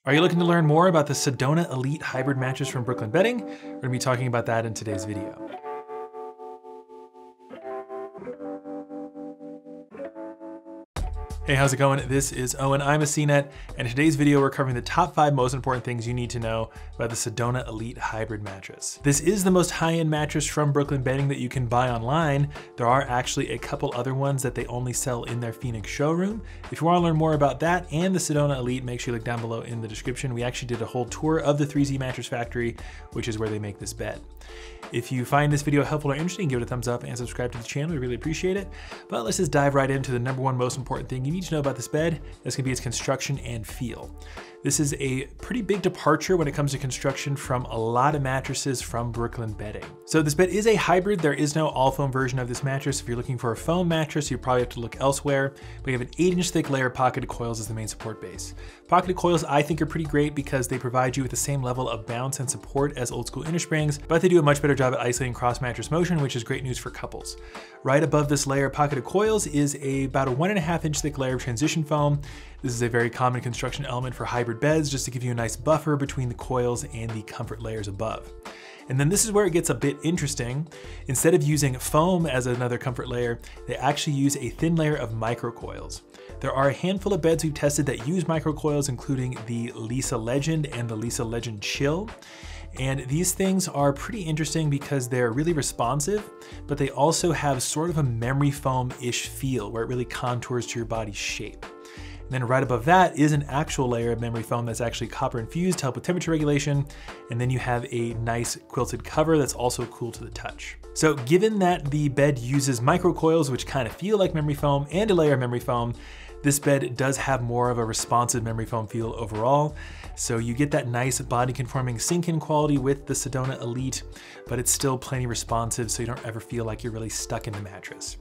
Are you looking to learn more about the Sedona Elite Hybrid Mattress from Brooklyn Bedding? We're going to be talking about that in today's video. Hey, how's it going? This is Owen, I'm a CNET, and in today's video we're covering the top 5 most important things you need to know about the Sedona Elite Hybrid Mattress. This is the most high-end mattress from Brooklyn Bedding that you can buy online. There are actually a couple other ones that they only sell in their Phoenix showroom. If you want to learn more about that and the Sedona Elite, make sure you look down below in the description. We actually did a whole tour of the 3Z Mattress Factory, which is where they make this bed. If you find this video helpful or interesting, give it a thumbs up and subscribe to the channel. We really appreciate it. But let's just dive right into the number one most important thing you need to know about this bed. That's gonna be its construction and feel. This is a pretty big departure when it comes to construction from a lot of mattresses from Brooklyn Bedding. So this bed is a hybrid. There is no all foam version of this mattress. If you're looking for a foam mattress, you probably have to look elsewhere. We have an 8-inch thick layer of pocketed coils as the main support base. Pocketed coils I think are pretty great because they provide you with the same level of bounce and support as old school inner springs, but they do a much better job at isolating cross mattress motion, which is great news for couples. Right above this layer of pocketed coils is about a 1.5-inch thick layer of transition foam. This is a very common construction element for hybrid beds, just to give you a nice buffer between the coils and the comfort layers above. And then this is where it gets a bit interesting. Instead of using foam as another comfort layer, they actually use a thin layer of microcoils. There are a handful of beds we've tested that use microcoils, including the Lisa Legend and the Lisa Legend Chill. And these things are pretty interesting because they're really responsive, but they also have sort of a memory foam-ish feel where it really contours to your body's shape. And then right above that is an actual layer of memory foam that's actually copper infused to help with temperature regulation. And then you have a nice quilted cover that's also cool to the touch. So given that the bed uses microcoils, which kind of feel like memory foam, and a layer of memory foam, this bed does have more of a responsive memory foam feel overall. So you get that nice body conforming sink-in quality with the Sedona Elite, but it's still plenty responsive so you don't ever feel like you're really stuck in the mattress.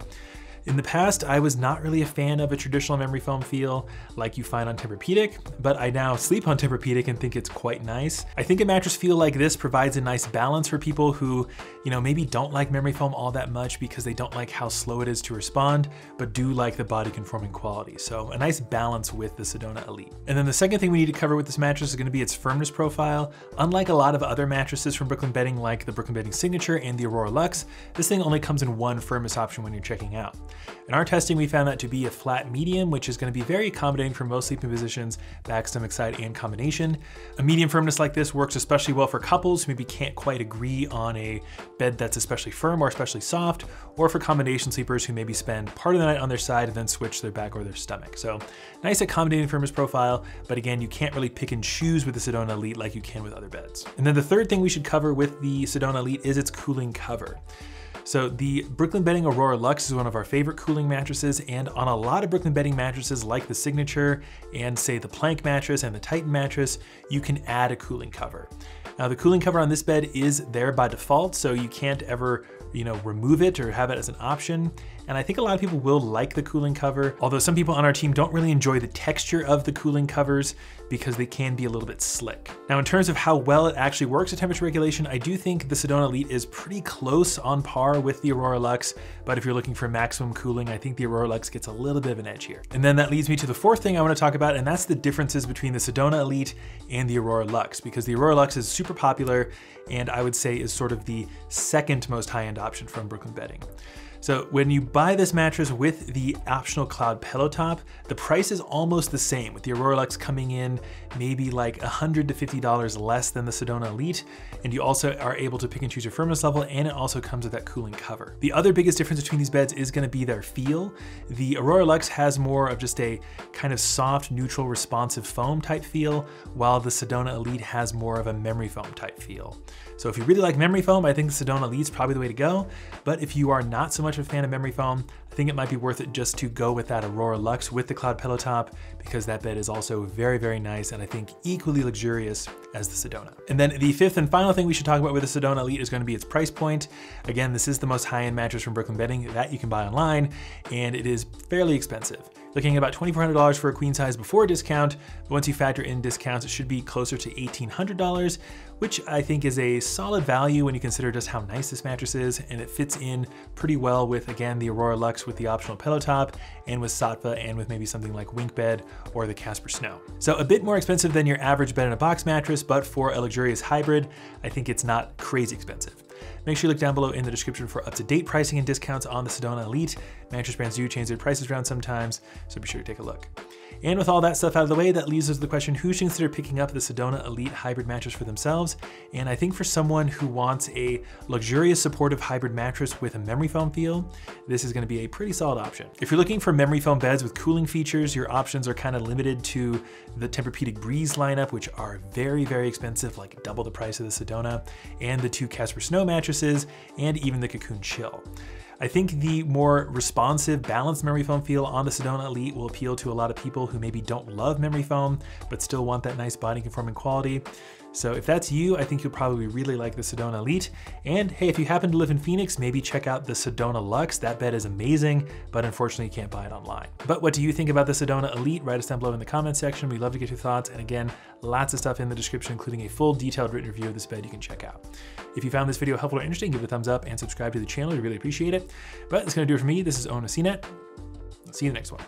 In the past, I was not really a fan of a traditional memory foam feel like you find on Tempur-Pedic, but I now sleep on Tempur-Pedic and think it's quite nice. I think a mattress feel like this provides a nice balance for people who, maybe don't like memory foam all that much because they don't like how slow it is to respond, but do like the body conforming quality. So a nice balance with the Sedona Elite. And then the second thing we need to cover with this mattress is gonna be its firmness profile. Unlike a lot of other mattresses from Brooklyn Bedding, like the Brooklyn Bedding Signature and the Aurora Luxe, this thing only comes in one firmness option when you're checking out. In our testing, we found that to be a flat medium, which is going to be very accommodating for most sleeping positions, back, stomach side, and combination. A medium firmness like this works especially well for couples who maybe can't quite agree on a bed that's especially firm or especially soft, or for combination sleepers who maybe spend part of the night on their side and then switch their back or their stomach. So nice accommodating firmness profile, but again, you can't really pick and choose with the Sedona Elite like you can with other beds. And then the third thing we should cover with the Sedona Elite is its cooling cover. So the Brooklyn Bedding Aurora Luxe is one of our favorite cooling mattresses, and on a lot of Brooklyn Bedding mattresses like the Signature and say the Plank mattress and the Titan mattress, you can add a cooling cover. Now the cooling cover on this bed is there by default, so you can't ever remove it or have it as an option. And I think a lot of people will like the cooling cover, although some people on our team don't really enjoy the texture of the cooling covers because they can be a little bit slick. Now, in terms of how well it actually works at temperature regulation, I do think the Sedona Elite is pretty close on par with the Aurora Luxe, but if you're looking for maximum cooling, I think the Aurora Luxe gets a little bit of an edge here. And then that leads me to the fourth thing I want to talk about, and that's the differences between the Sedona Elite and the Aurora Luxe, because the Aurora Luxe is super popular and I would say is sort of the second most high-end option from Brooklyn Bedding. So when you buy this mattress with the optional cloud pillow top, the price is almost the same, with the Aurora Luxe coming in maybe like $100 to $50 less than the Sedona Elite. And you also are able to pick and choose your firmness level, and it also comes with that cooling cover. The other biggest difference between these beds is gonna be their feel. The Aurora Luxe has more of just a kind of soft, neutral, responsive foam type feel, while the Sedona Elite has more of a memory foam type feel. So if you really like memory foam, I think the Sedona Elite is probably the way to go. But if you are not so much a fan of memory foam, I think it might be worth it just to go with that Aurora Luxe with the cloud pillow top, because that bed is also very, very nice and I think equally luxurious as the Sedona. And then the fifth and final thing we should talk about with the Sedona Elite is going to be its price point. Again, this is the most high-end mattress from Brooklyn Bedding that you can buy online, and it is fairly expensive. Looking at about $2,400 for a queen size before discount, but once you factor in discounts, it should be closer to $1,800, which I think is a solid value when you consider just how nice this mattress is, and it fits in pretty well with, again, the Aurora Luxe with the optional pillow top, and with Sattva, and with maybe something like Wink Bed or the Casper Snow. So a bit more expensive than your average bed in a box mattress, but for a luxurious hybrid, I think it's not crazy expensive. Make sure you look down below in the description for up-to-date pricing and discounts on the Sedona Elite. Mattress brands do change their prices around sometimes, so be sure to take a look. And with all that stuff out of the way, that leaves us with the question, who should consider picking up the Sedona Elite hybrid mattress for themselves? And I think for someone who wants a luxurious supportive hybrid mattress with a memory foam feel, this is gonna be a pretty solid option. If you're looking for memory foam beds with cooling features, your options are kind of limited to the Tempur-Pedic Breeze lineup, which are very, very expensive, like double the price of the Sedona, and the 2 Casper Snow mattresses, and even the Cocoon Chill. I think the more responsive, balanced memory foam feel on the Sedona Elite will appeal to a lot of people who maybe don't love memory foam, but still want that nice body conforming quality. So if that's you, I think you'll probably really like the Sedona Elite. And hey, if you happen to live in Phoenix, maybe check out the Sedona Luxe. That bed is amazing, but unfortunately you can't buy it online. But what do you think about the Sedona Elite? Write us down below in the comments section. We'd love to get your thoughts. And again, lots of stuff in the description, including a full detailed written review of this bed you can check out. If you found this video helpful or interesting, give it a thumbs up and subscribe to the channel. We really appreciate it. But that's gonna do it for me. This is Owen with CNET. I'll see you in the next one.